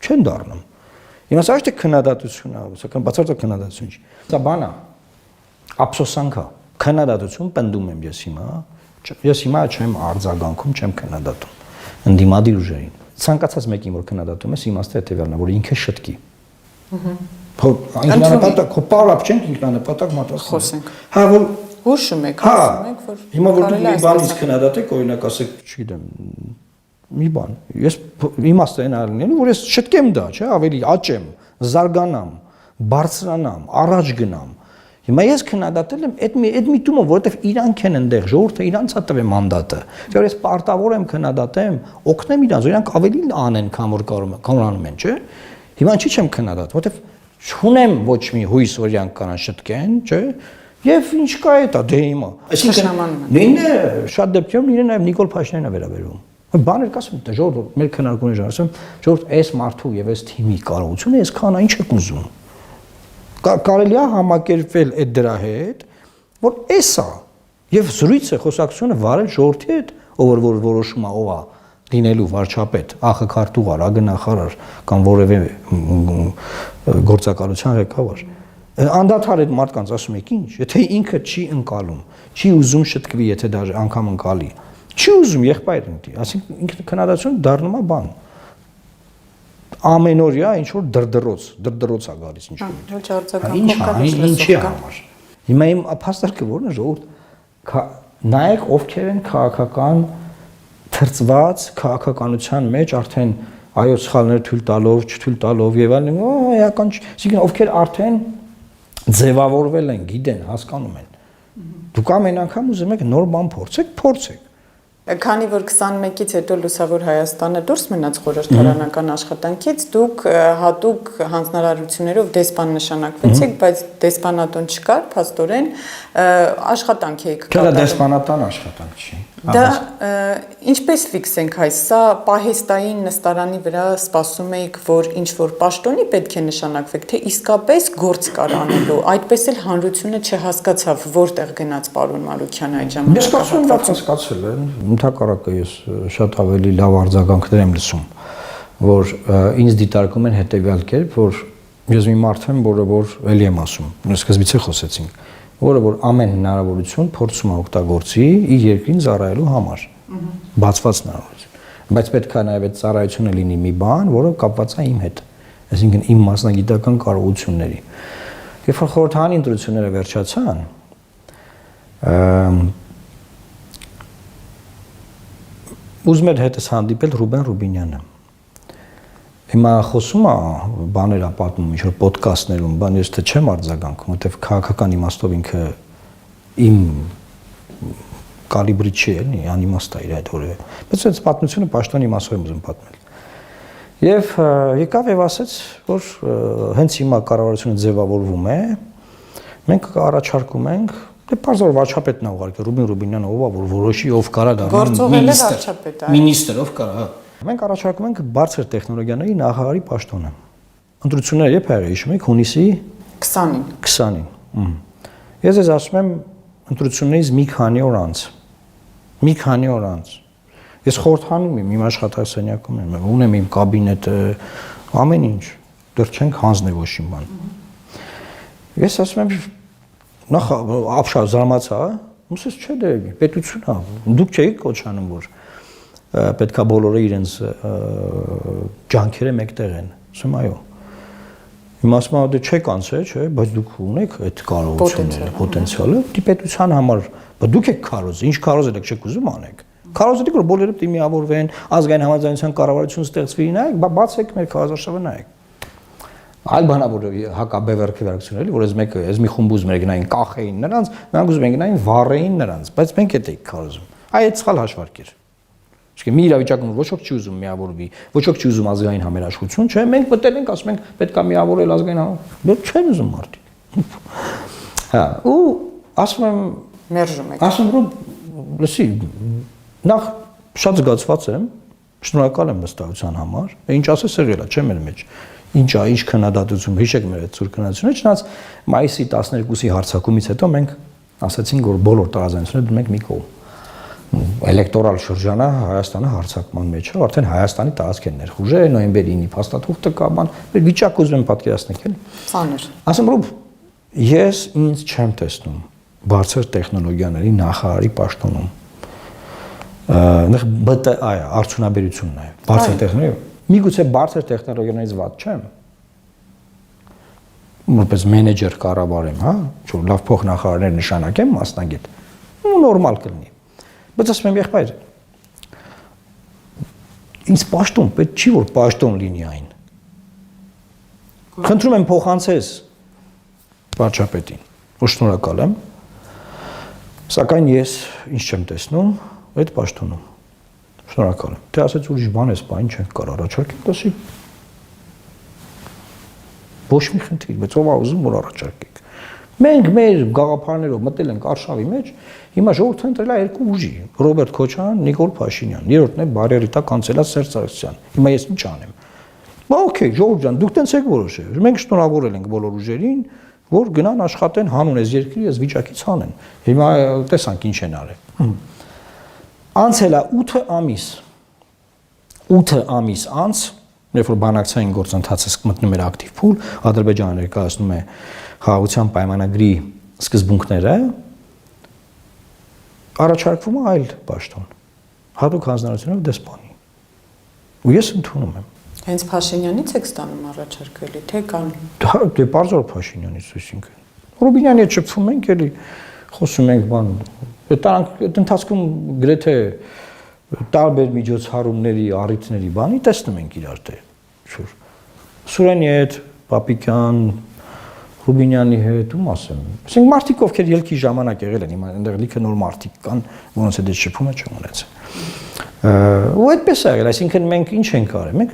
Չեն դառնում։ Հիմա սա չէ քննադատություն է, սակայն բացարձակ քննադատություն չի։ Սա բան է, ափսոսանք է։ Քննադատություն պնդում եմ ես հիմա չեմ արձագանքում, չեմ քննադատում ընդդիմադիր ուժերին։ Ցանկացած մեկին որ քննադատում ես, իմաստը հետևյալն է, որ ինքը շտկի։ Ինքնանպատակ, քո պարապ չենք ինքնանպատակ մտածում։ Խոսենք։ Հա, որ հուշում եք, ասում եք, որ հիմա որ դուք մի բանից քննադատեք, օրինակ ասեք, չգիտեմ, մի բան։ Ես իմաստը այն ալնելու, որ ես շտկեմ դա, չէ, ավելի աճեմ, զարգանամ, բարձրանամ, առաջ գնամ։ Հիմա ես քննադատել եմ այդ միտումը, որովհետև իրանք են այնտեղ, ժողովուրդը իրանց է տվել մանդատը։ Որ ես պարտավոր եմ քննադատեմ, օգնեմ իրանց, որ իրանք ավելի անեն, քան որ կարող անում են, չէ։ Հիմա ինչի՞ չեմ քննադատ, որովհետև չունեմ ոչ մի հույս, որ իրանք կանան շտկեն, չէ։ Եվ ինչ կա դա դե հիմա։ Այսինքն նույնը շատ դեպքերում նույնը նաև Նիկոլ Փաշինյանն է վերաբերում։ Բաներ կասում, ժողովուրդ մեր քննարկումները ասում, ժողովուրդ այս մարդու եւ այս թիմի կարողությունը այսքան ինչ եք ուզում։ Կարելի է համակերպվել այդ դրա հետ, որ էսա եւ զրույց է խոսակցությունը վարել ժողովրդի հետ, ով որ որոշում է ով է լինելու վարչապետ, ԱԽ-քարտուղար, ԱԳՆախարար կամ որևէ գործակալության ղեկավար։ Անդադար այդ մարդկանց ասում եք ինչ, եթե ինքը չի ընկալում, չի ուզում շտկվի, եթե դաժե անգամ ընկալի, չի ուզում եղբայր ընկնի, ասենք ինքը քննադատություն դառնում է բան։ Ամենօրյա ինչ որ դրդռոց է գալիս ինչ որ։ Ոչ արձագանքով ինչի համար։ Հիմա իմ փաստարկը որն է ժողովուրդ նայեք ովքեր են քաղաքական թրծված քաղաքականության մեջ արդեն այո սխալներ թույլ տալով, չթույլ տալով եւ այլն, էական, այսինքն ովքեր արդեն ձևավորվել են, գիտեն, հասկանում են։ Դուք ամեն անգամ ուզում եք նոր բան փորձեք։ Քանի որ 21-ից հետո Լուսավոր Հայաստանը դուրս մնաց խորհրդարանական աշխատանքից, դուք հատուկ հանձնարարություններով դեսպան նշանակվեցիք, բայց դեսպանատուն չկար, փաստորեն աշխատանք եք կատարում։ Դա դեսպանատան աշխատանք չի։ Դա ինչպես ֆիքսենք այս, սա պահեստային նստարանի վրա սպասում եք, որ ինչ որ պաշտոնի պետք է նշանակվեք, թե իսկապես գործ կար անելու, այդպես էլ հանրությունը չհասկացավ, որտեղ գնաց պարոն Մարուկյանը այդ ժամանակ։ Ես կարծում եմ դա հասկացել են, ընդհակառակը ես շատ ավելի լավ արձագանքներ եմ լսում, որ ինձ դիտարկում են հետևյալ կերպ, որ ես մի մարդ եմ, որը որ էլի եմ ասում, սկզբից է խոսեցինք, որը որ ամեն հնարավորություն փորձում է օգտագործի իր երկրին ծառայելու համար։ Բացված հնարավորություն։ Բայց պետք է նաև այդ ծառայությունը լինի մի բան, որը կապված է իմ հետ, այսինքն իմ մասնագիտական կարողությունների։ Երբ որ խորհրդարանի ընտրությունները վերջացան, ուզում էր հետս հանդիպել Ռուբեն Ռուբինյանը։ Հիմա խոսում է բաներ է պատմում, ինչ-որ պոդքասթներում, բան ես թե չեմ արձագանքում, որտեվ քաղաքական իմաստով ինքը իմ կալիբրի չի էլի, անիմաստ է իր այդ որևէ։ Բայց այդ պատմությունը պաշտոնի իմաստով եմ ուզում պատմել։ Եվ եկավ եւ ասեց, որ հենց հիմա կառավարությունը ձևավորվում է, մենք առաջարկում ենք, դե բարձր վարչապետն է ուղարկել Ռուբեն Ռուբինյանը, ով է, որ որոշի ով կարա դառնալ մինիստր, ով կարա։ Մենք առաջարկում ենք բարձր տեխնոլոգիաների նախարարի պաշտոնը։ Ընտրությունները երբ եղել, հիշում եք, հունիսի 20-ին։ Ես ես ասում եմ ընտրություններից մի քանի օր անց։ Ես խորհրդանում եմ, իմ աշխատասենյակում եմ, ունեմ իմ կաբինետը, ամեն ինչ, դեռ չենք հանձնել ոչ մի բան։ Ես ասում եմ, նախ ապշա զարմացա, ուսես չէ դե պետություն է, դուք չէիք կոչանում, որ պետքա բոլորը իրենց ջանքերը մեկտեղ են։ Ասում այո։ Հիմա ասում եմ, դե չեք անցել, չէ, բայց դուք ունեք այդ կարողությունները, պոտենցիալը, դի պետության համար, բայց դուք եք քարոզ, ինչ քարոզել եք, չեք ուզում անեք։ Քարոզել եք, որ բոլորը պետք է միավորվեն, ազգային համաձայնության կառավարություն ստեղծվի, նայեք, բացեք մեր քարոզարշավը նայեք։ Այլ բանա որ հակաբևեռքի վերակցությունների, որ այս մի խումբ ուզում էր գնային կախեին նրանց, նրանք ուզում են գնային վառեին նրանց, բայց մենք էդ էինք քարոզում։ Այդ սխալ հաշվարկ էր։ Իսկ մի իրավիճակում ոչ ոք չի ուզում միավորվի, ոչ ոք չի ուզում ազգային համերաշխություն, չէ, մենք մտել ենք, ասում ենք պետք է միավորել ազգային համերաշխություն, չեն ուզում մարդիկ։ Հա, ու ասում եմ մերժում եք։ Ասում եմ, լսի, նախ շատ զգացված եմ, շնորհակալ եմ վստահության համար, ինչ ասես եղել է, չէ՞ մեր մեջ։ Ինչ է, ինչ քննադատություն, հիշեք մեր այդ ծուր քննադատությունը, չնայած մայիսի 12-ի հարձակումից հետո մենք ասացինք, որ բոլոր տարազանությունները դնում ենք մի կողմ։ Էլեկտորալ շրջանը Հայաստանը հարձակման մեջ է, արդեն Հայաստանի տարածք են ներխուժել, նոյեմբերի 9-ի փաստաթուղթը կա, բան, վիճակ ուզում եմ պատկերացնեք, էլի։ Ծանր։ Ասում եմ, ես ինձ չեմ տեսնում բարձր տեխնոլոգիաների նախարարի պաշտոնում։ Նախ ԲՏԱ է, արդյունաբերությունն է, բարձր տեխնոլոգիա։ Միգուցե բարձր տեխնոլոգիաներից վատ չեմ։ Որպես մենեջեր կառավարեմ, հա, ինչ-որ լավ փոխնախարարներ նշանակեմ մասնագետ։ Ու նորմալ կլինի։ Բայց ասում եմ, եղբայր, ինձ պաշտոն, պետք չի, որ պաշտոն լինի այն։ Խնդրում եմ փոխանցես վարչապետին, որ շնորհակալ եմ, սակայն ես ինչ չեմ տեսնում այդ պաշտոնում։ Շնորհակալ եմ։ Թե ասեց ուրիշ բան ես, բան չենք կարող առաջարկել, դասի ոչ մի խնդիր, բայց ով է ուզում որ առաջարկեք։ Մենք մեր գաղափարներով մտել ենք արշավի մեջ, հիմա ժողովուրդը ընտրել է երկու ուժի՝ Ռոբերտ Քոչարյան, Նիկոլ Փաշինյան, երրորդն է բարերիտա կանցելած Սերժ Սարգսյան։ Հիմա ես ինչ անեմ։ Okay, ժողովուրդ ջան, դուք տենց եք որոշել։ Մենք շնորհավորել ենք բոլոր ուժերին, որ գնան աշխատեն հանուն այս երկրի, այս վիճակից հանեն։ Հիմա տեսանք ինչ են արել։ Անցել է 8 ամիս։ 8 ամիս անց, երբ որ բանակցային գործընթացը մտնում էր ակտիվ փուլ, Ադրբեջանը ներկայացնում է խաղաղության պայմանագրի սկզբունքները, առաջարկվում է այլ պաշտոն, հատուկ հանձնարարությունով դեսպանի։ Ու ես ընդունում եմ։ Հենց Փաշինյանից եք ստանում առաջարկելի, թե կան։ Դե բարձր Փաշինյանից, այսինքն։ Ռուբինյանի հետ շփվում ենք, էլի խոսում ենք բան։ Այդ ընթացքում գրեթե տարբեր միջոցառումների, առիթների բանի տեսնում ենք իրար թե շուտ։ Սուրենի հետ, Պապիկյան, Ռուբինյանի հետ, ում ասեմ։ Ասենք մարդիկ ովքեր ելքի ժամանակ եղել են, հիմա այնտեղ լիքը նոր մարդիկ կան, որոնց հետ շփումը չեմ ունեցել։ Ու այդպես է եղել, այսինքն մենք ինչ ենք արել, մենք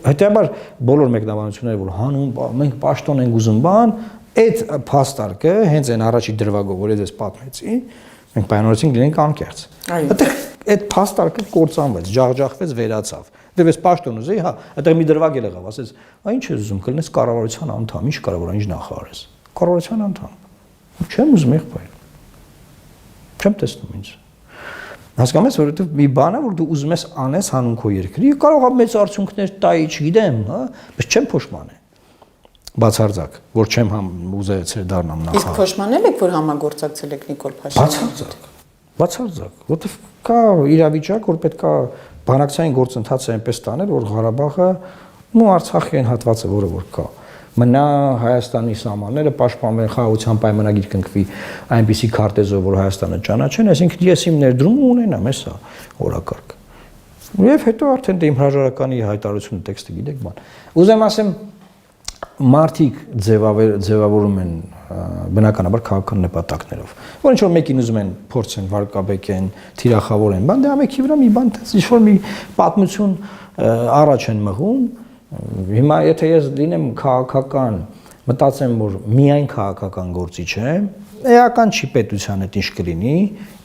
հետեւաբար բոլոր մեկնաբանությունները որ հանուն մենք պաշտոն ենք ուզում բան, այդ փաստարկը հենց այն առաջի դրվագով որ ես պատմեցի, մենք պայմանավորեցինք լինենք անկեղծ։ Այդտեղ այդ փաստարկը կործանվեց, ջախջախվեց, վերացավ։ Դեռ ես պաշտոն ուզեի, հա, այդտեղ մի դրվագ եղավ, ասես, «Այն ինչ ես ուզում, կլինես կառավարության անդամ, ինչ կարող է, ինչ նախարարես»։ Կառավարության անդամ։ Չեմ ուզում եղբայր։ Չեմ տեսնում ինձ։ Հասկանում ես, որովհետև մի բան է, որ դու ուզում ես անես հանուն քո երկրի, կարող է մեծ արդյունքներ տայի, չգիտեմ, հա, բայց չեմ փոշմանե։ Բացարձակ, որ չեմ ուզեցել դառնամ նախարար։ Իսկ փոշմանել եք, որ համագործակցել եք Նիկոլ Փաշինյանի հետ։ Բացարձակ, որտեվ կա իրավիճակ, որ պետք է բանակցային գործընթացը այնպես տանել, որ Ղարաբաղը ու Արցախի այն հատվածը, որը որ կա, մնա Հայաստանի սահմանները պաշտպանվեն, խաղաղության պայմանագիր կնքվի այնպիսի քարտեզով, որ Հայաստանը ճանաչեն, այսինքն ես իմ ներդրումը ունենամ, հեսա օրակարգ։ Եվ հետո արդեն դե իմ հրաժարականի հայտարարությունը տեքստը գիտեք բան։ Ուզեմ ասեմ, մարդիկ ձևավորում են բնականաբար քաղաքական նպատակներով, որ ինչ որ մեկին ուզում են փորձեն վարկաբեկեն, թիրախավորեն, բան դե ամեքի վրա մի բան ինչ որ մի պատմություն առաջ են մղում։ Հիմա եթե ես լինեմ քաղաքական, մտածեմ, որ միայն քաղաքական գործիչ եմ, էական չի պետության հետ ինչ կլինի,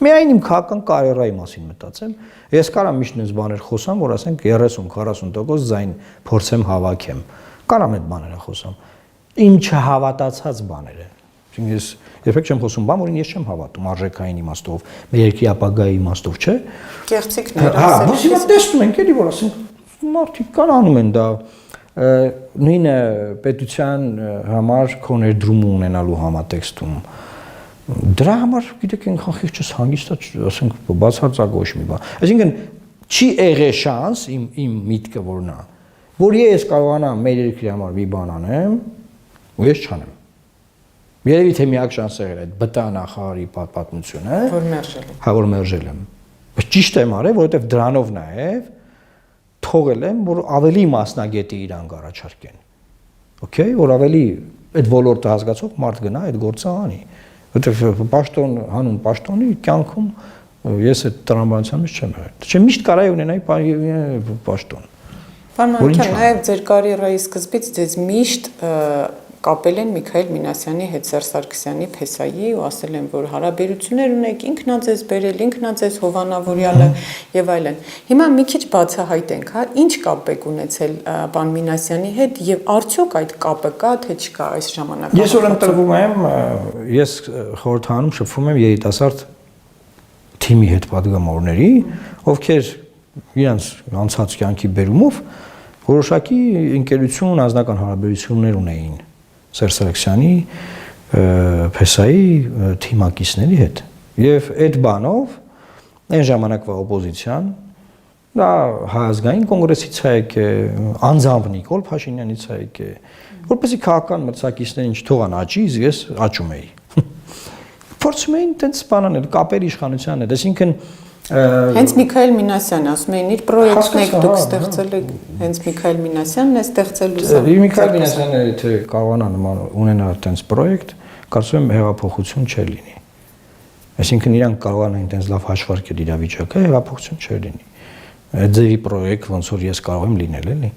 միայն իմ քաղաքական կարիերայի մասին մտածեմ, ես կարամ միշտ այնպես բաներ խոսամ, որ ասենք 30-40% ձայն փորձեմ հավաքեմ։ Կարամ այդ բաները խոսամ։ Իմ չհավատացած բաները։ Այսինքն ես երբեք չեմ խոսում բան, որին ես չեմ հավատում արժեքային իմաստով, մեր երկրի ապագայի իմաստով, չէ։ Կեղծիքներ ասել։ Հա, հիմա տեսնում ենք, էլի որ ասենք մարդիկ կան անում են դա նույնը պետության համար քո ներդրումը ունենալու համատեքստում դրա համար գիտեք այն խախիղճս հանգիստա ասենք բացարձակ ոչ մի բան այսինքն չի եղել շանս իմ միտքը որ նա որ ես կարողանամ մեր երկրի համար մի բան անեմ ու ես չանեմ երևի թե միակ շանսը եղել այդ բտա նախարարի պատմությունը որ մերժել եմ հա որ մերժել եմ բայց ճիշտ եմ արել որովհետև դրանով նաև թողել եմ, որ ավելի մասնագետի իրանք առաջարկեն։ Okay, որ ավելի այդ ոլորտը հասկացող մարդ գնա այդ գործը անի։ Որտեղ պաշտոն հանուն պաշտոնի կյանքում ես այդ տրամաբանության մեջ չեմ եղել։ Չէ, միշտ կարայի ունենայի պաշտոն։ Պարոն Մանուկյան, նաև ձեր կարիերայի սկզբից ձեզ միշտ կապել են Միքայել Մինասյանի հետ Սերժ Սարգսյանի փեսայի ու ասել են, որ հարաբերություններ ունեք, ինքնաձեզ բերել, ինքնաձեզ հովանավորյալը եւ այլն։ Հիմա մի քիչ բացահայտենք, հա, ինչ կապ եք ունեցել պարոն Մինասյանի հետ եւ արդյոք այդ կապը կա, թե չկա այս ժամանակում։ Ես որ ընտրվում եմ, ես խորհրդանում շփվում եմ երիտասարդ թիմի հետ պատգամավորների, ովքեր իրենց անցած կյանքի բերումով որոշակի ընկերություն անձնական հարաբերություններ ունեին Սերժ Սարգսյանի փեսայի թիմակիցների հետ եւ այդ բանով այն ժամանակվա օպոզիցիան դա հայազգային կոնգրեսից է եկել անձամբ Նիկոլ Փաշինյանից է եկել որպեսզի քաղաքական մրցակիցներին չթողան աճի ես աճում էի փորձում էին տենց բանանել կապեր իշխանության հետ այսինքն Հենց Միքայել Մինասյանն ասում էին իր պրոյեկտն եք դուք ստեղծել եք հենց Միքայել Մինասյանն է ստեղծել Միքայել Մինասյանը եթե կարողանա նման ունենալ այդպես պրոյեկտ, կարծում եմ հեղափոխություն չէ լինի։ Այսինքն իրանք կարողանային այդպես լավ հաշվարկել իրավիճակը, հեղափոխություն չէ լինի։ Այդ ձևի պրոյեկտ ոնց որ ես կարող եմ լինել, էլի։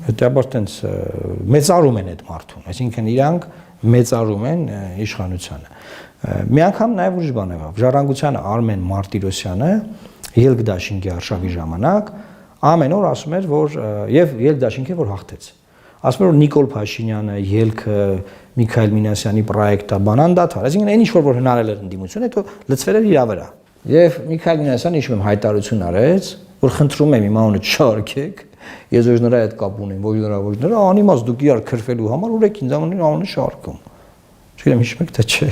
Հետաբար այդպես մեծարում են այդ մարդուն, այսինքն իրանք մեծարում են իշխանությանը։ Մի անգամ նաև ուրիշ բան եղավ։ Ժառանգության Արմեն Մարտիրոսյանը ելք դաշինքի արշավի ժամանակ ամեն օր ասում էր, որ եւ ելք դաշինքի որ հաղթեց։ Ասում էր որ Նիկոլ Փաշինյանը ելքը Միքայել Մինասյանի պրոյեկտը բանան դաթար։ Այսինքն այն ինչ որ հնարել էր ընդդիմություն, հետո լցվել էր իր վրա։ Եվ Միքայել Մինասյանը ինչ որ հայտարարություն արեց, որ խնդրում եմ իմ անունը չարքեք։ Ես ոչ նրա հետ կապ ունեմ, ոչ նրա, անիմաց դուք իրար քրֆելու համար ուրեք ինձ անունը շարքում։ Չգիտեմ հիշում եք թե չէ։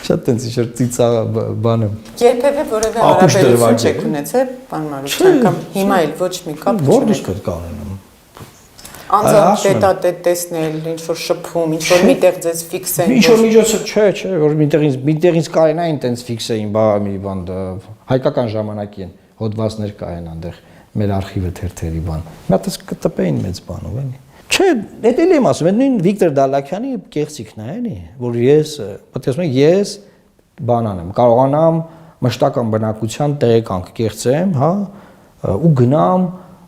Շատ տենց ինչ-որ ծիծաղ բան է։ Երբևէ որևէ հարաբերություն չեք ունեցել, պարոն Մանուկյան, կամ հիմա էլ ոչ մի կապ չունեք։ Որտե՞ղ պետք է ունենամ։ Անձամբ տետատետ տեսնել, ինչ-որ շփում, ինչ-որ միտեղ ձեզ ֆիքսեն։ Ինչ-որ միջոցը չէ, որ միտեղից կարենային տենց ֆիքսեին, մի բան հայկական ժամանակի են հոդվածներ կային այնտեղ մեր արխիվը թերթերի բան։ Մի հատ կտպեին մեծ բանով, էլի։ Չէ, դա էլ եմ ասում, նույն Վիկտոր Դալաքյանի կեղծիքն է, էլի, որ ես բանան եմ, կարողանամ մշտական բնակության տեղեկանք կեղծեմ, հա, ու գնամ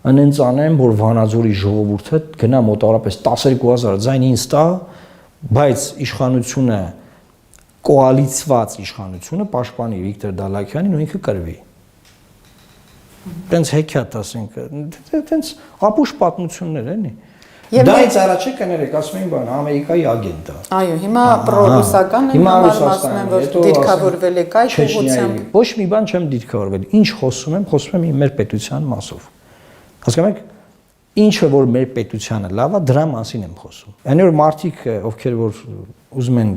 անենց անեմ, որ Վանաձորի ժողովուրդը գնա մոտավորապես 12000 ձայն ինձ տա, բայց իշխանությունը կոալիցված իշխանությունը պաշտպանի Վիկտոր Դալաքյանին ու ինքը կրվի։ Տենց հեքիաթ ասենք, տենց ապուշ պատմություններ էլի։ Դայից առաջ կներեք, ասում էին բան, Ամերիկայի ագենտ է։ Այո, հիմա պրոռուսական են ասում են, որ դիրքավորվել եք այդ ուղղությամբ։ Ոչ մի բան չեմ դիրքավորվել։ Ինչ խոսում եմ մեր պետության մասով։ Հասկանում եք, ինչը որ մեր պետությանը լավ է, դրա մասին եմ խոսում։ Այն որ մարդիկ, ովքեր որ ուզում են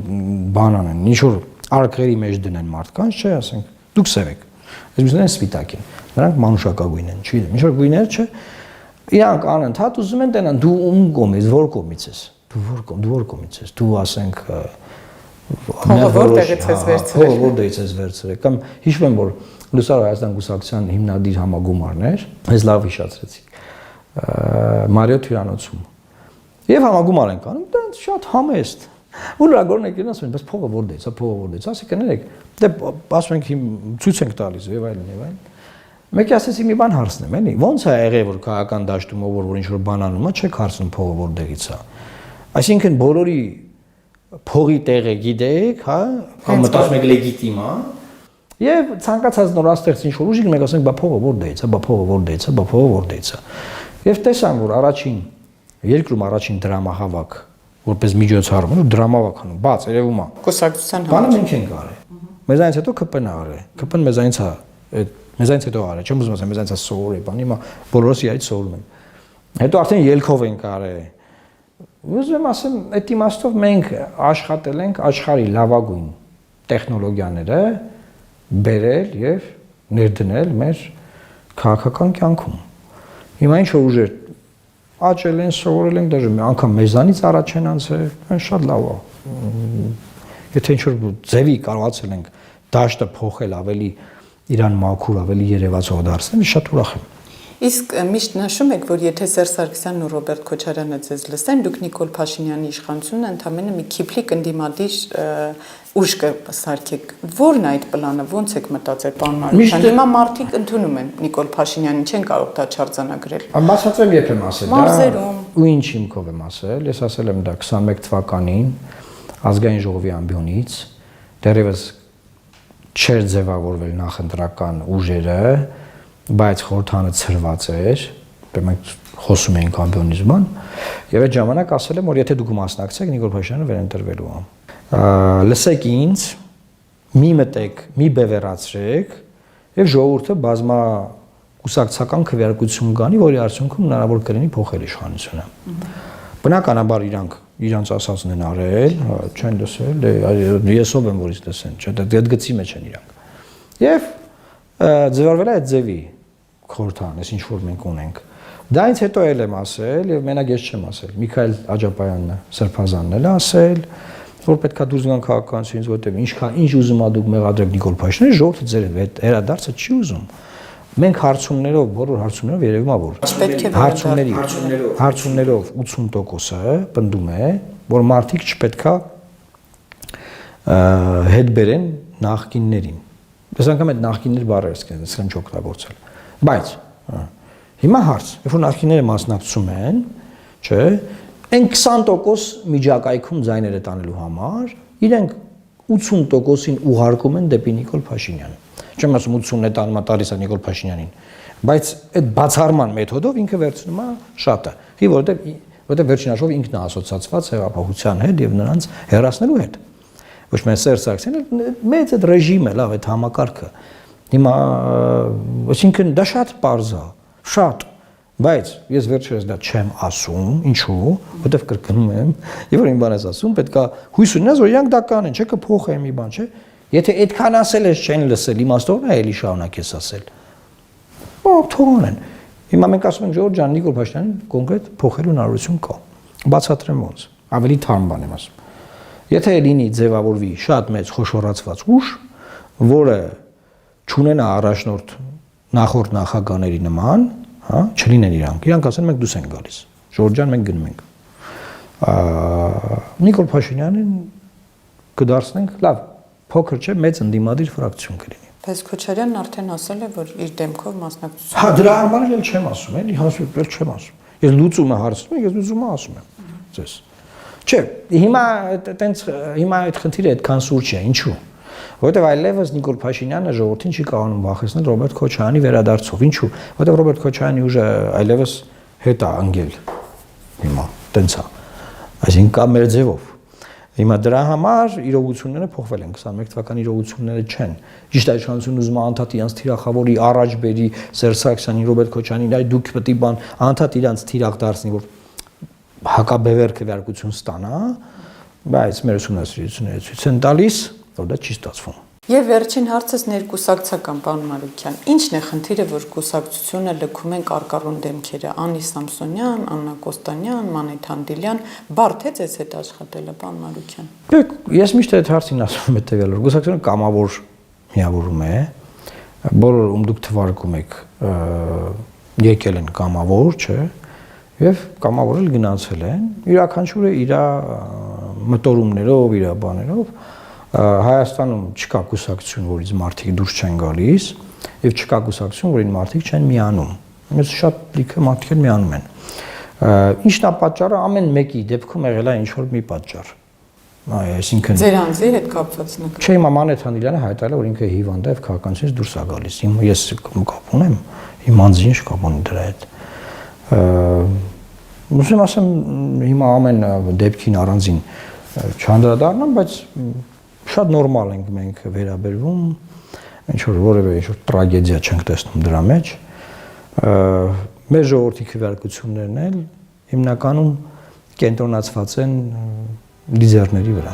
բան անեն, ինչ որ արկղերի մեջ դնեն մարդկանց, չէ, ասենք, Դուք սև եք։ Այս մյուսներն սպիտակ են։ Նրանք մանուշակագույն են, չգիտեմ, ինչ որ գույներ չէ։ Իրանք անընդհատ ուզում են տենան դու ում կողմից, որ կողմից ես։ Դու որ կողմից ես։ Դու ասենք որտեղից ես վերցրել։ Որտեղից ես վերցրել։ Կամ հիշում եմ, որ Լուսար Հայաստան կուսակցության հիմնադիր համագումարներ, ես լավ հիշացրեցի։ Մարիոթ հյուրանոցում։ Եվ համագումար են կանում, դա շատ համեստ։ Ու լրագրողն եկին ասում են, բայց փողը որտեղից է, փողը որտեղից է, ասի կներեք, դե ասում ենք ցույց ենք տալիս եւ այլն։ Մեկի ասեցի մի բան հարցնեմ, էլի, ո՞նց է եղել, որ քաղաքական դաշտում ով որ ինչ-որ բան անում է, չեք հարցնում փողը որտեղից է։ Այսինքն բոլորի փողի տեղը գիտեք, հա, մտածում եք լեգիտիմ է։ Եվ ցանկացած նորաստեղծ ինչ-որ ուժի մեկ ասենք, բա փողը որտեղից է, բա փողը որտեղից է, բա փողը որտեղից է։ Եվ տեսան, որ առաջին երկրում առաջին դրամահավաք որպես միջոցառում ու դրամավակ անում, բաց երևում է։ Կուսակցության բանը մենք ենք արել։ Մեզանից հետո ԿՊ-ն է արել։ ԿՊ-ն մեզանից է, մեզանից հետո արել, չեմ ուզում ասեմ, մեզանից է սովորել, բան հիմա բոլորս իրարից սովորում ենք։ Հետո արդեն ելքով ենք արել։ Ուզում եմ ասեմ, այդ իմաստով մենք աշխատել ենք աշխարհի լավագույն տեխնոլոգիաները բերել եւ ներդնել մեր քաղաքական կյանքում։ Հիմա ինչ որ ուժեր աճել են, սովորել ենք, դաժե անգամ մեզանից առաջ են անցել, այն շատ լավ է։ Եթե ինչ որ ձևի կարողացել ենք դաշտը փոխել ավելի իրան մաքուր, ավելի երևացող դարձնել, շատ ուրախ եմ։ Իսկ միշտ նշում եք, որ եթե Սերժ Սարգսյանն ու Ռոբերտ Քոչարյանը ձեզ լսեն, դուք Նիկոլ Փաշինյանի իշխանությունը ընդամենը մի քիփլիկ ընդդիմադիր ուժ կսարքեք։ Ո՞րն է այդ պլանը, ո՞նց եք մտածել, պարոն Մանուկյան։ Հիմա մարդիկ ընդունում են Նիկոլ Փաշինյանին, չեն կարող դա չարձանագրել։ Բացատրեմ երբ եմ ասել, Մարզերում ու ինչ հիմքով եմ ասել, ես ասել եմ դա 21 թվականին ազգային ժողովի ամբիոնից, դեռևս չէր ձևավորվել նախընտրական ուժերը, բայց խորհրդանը ցրված էր, մենք խոսում էինք ամբիոնիզման, եւ այդ ժամանակ ասել եմ, որ եթե դուք մասնակցեք, Նիկոլ Փաշինյանը վերընտրվելու է։ Լսեք ինձ, մի մտեք, մի բևեռացրեք եւ ժողովուրդը բազմա կուսակցական քվեարկություն կանի, որի արդյունքում հնարավոր կլինի փոխել իշխանությունը։ Բնականաբար իրանց ասածն են արել, չեն լսել, ես ով եմ որից լսեն, չէ, դա գծի մեջ են իրանք։ Եվ ձևավորվել է այդ ձևի խորհրդան, այս ինչ որ մենք ունենք։ Դա ինձ հետո էլ եմ ասել եւ մենակ ես չեմ ասել։ Միքայել Աջապայանն, Սրբազանն էլ ասել, որ պետքա դուրս գան քաղաքականությունից, որտեղ ինչ ուզում ա դուք մեղադրեք Նիկոլ Փաշինյանը, ժողովուրդը ձեր հետ հերադարձը չի ուզում։ Մենք հարցումներով, բոլոր հարցումներով երևում է, որ հարցումներով 80%-ը պնդում է, որ մարդիկ չպետքա հետ բերեն նախկիններին։ Ես անգամ այդ նախկիններ բառերը սկսեմ չօգտագործել։ Բայց հիմա հարց, երբ որ նախկինները մասնակցում են, չէ, այն 20% միջակայքում ձայները տանելու համար, իրենք 80%-ին ուղարկում են դեպի Նիկոլ Փաշինյանը։ Չեմ ասում 80-ն է տանում տալիս է Նիկոլ Փաշինյանին, բայց այդ բացառման մեթոդով ինքը վերցնում է շատը։ Որտեղ վերջին հաշվով ինքն է ասոցացված հեղափոխության հետ եւ նրանց հերացնելու հետ։ Ոչ միայն Սերժ Սարգսյանը, մեծ այդ ռեժիմը, լավ, այդ համակարգը։ Հիմա, այսինքն դա շատ պարզ է, շատ, բայց ես վերջերս դա չեմ ասում, ինչու, որտեղ կրկնում եմ, եւ որ իմ բան ես ասում, պետքա հույս ունենաս, որ իրանք դա կանեն, չէ՞ կփոխեն մի բան, չէ՞։ Եթե այդքան ասել ես չեն լսել, իմաստով է էլի շարունակես ասել։ Թողնեն։ Հիմա մենք ասում ենք Ժորժ ջան, Նիկոլ Փաշինյանին կոնկրետ փոխելու հնարավորություն կա։ Բացատրեմ ոնց։ Ավելի թարմ բան եմ ասում։ Եթե լինի ձևավորվի շատ մեծ խոշորացված ուժ, որը չունենա առաջնորդ նախորդ նախագահների նման, հա, չլինեն իրանք։ Իրանք ասեն մենք դուրս ենք գալիս։ Ժորժ ջան, մենք գնում ենք։ Նիկոլ Փաշինյանին կդարձնենք, լավ, փոքր չէ, մեծ ընդդիմադիր ֆրակցիոն կլինի։ Բայց Քոչարյանն արդեն ասել է, որ իր դեմքով մասնակցություն։ Հա, դրա համար էլ չեմ ասում, էլի հասուպել չեմ ասում։ Ես լուծումը հարցնում եմ, ես լուծումը ասում եմ։ Ձեզ։ Չէ, հիմա այդ խնդիրը այդքան սուրճ է, ինչու՞։ Որտեւ այլևս Նիկոլ Փաշինյանը ժողովրդին չի կարողանում վախեցնել Ռոբերտ Քոչարյանի վերադարձով։ Ինչու՞։ Որտեւ Ռոբերտ Քոչարյանի ուժը այլևս հետ է ընկել։ Հիմա տենց է։ Այսինքն կա մեր ձևով։ Հիմա դրա համար իրողությունները փոխվել են, 21 թվականի իրողությունները չեն։ Ճիշտ է, իշխանությունը ուզում է անդադ իրանց թիրախավորի առաջ բերի Սերժ Սարգսյանին, Ռոբերտ Քոչարյանին, այ դուք պետք է բան անդադ իրանց թիրախ դարձնի, որ հակաբևեր քվեարկություն ստանա, բայց մեր ուսումնասիրությունները ցույց են տալիս, որ դա չի ստացվում։ Եվ վերջին հարցս ներկուսակցական, պարոն Մարուկյան, ի՞նչն է խնդիրը, որ կուսակցությունը լքում են կարկառուն դեմքերը, Անի Սամսոնյան, Աննա Կոստանյան, Մանեթ Հանդիլյան, բարդ է ձեզ հետ աշխատելը, պարոն Մարուկյան։ Ես միշտ այդ հարցին ասում եմ հետևյալը, կուսակցությունը կամավոր միավորում է, բոլորը ում դուք թվարկում եք եկել են կամավոր, չէ, եւ կամավորել գնացել են, յուրաքանչյուրը իր մտորումներով, իր բաներով Հայաստանում չկա կուսակցություն, որից մարդիկ դուրս չեն գալիս, եւ չկա կուսակցություն, որին մարդիկ չեն միանում։ Մեծ շատ լիքը մարդիկ են միանում են։ Ինչն է պատճառը, ամեն մեկի դեպքում եղել է ինչ-որ մի պատճառ։ Այսինքն Ձեր անձի հետ կապված նկատի։ Չէ, հիմա Մանեթ Հանդիլյանը հայտարարել է, որ ինքը հիվանդ է եւ քաղաքականությունից դուրս է գալիս։ Ես կապ ունեմ, իմ անձին ինչ կապ ունի դրա հետ։ Ուզում ասեմ, հիմա ամեն դեպքին առանձին չանդրադառնամ, բայց շատ նորմալ ենք մենք վերաբերվում, ինչ որ որևէ ինչ որ տրագեդիա չենք տեսնում դրա մեջ։ Մեր ժողովրդի քվեարկություններն էլ հիմնականում կենտրոնացված են լիդերների վրա։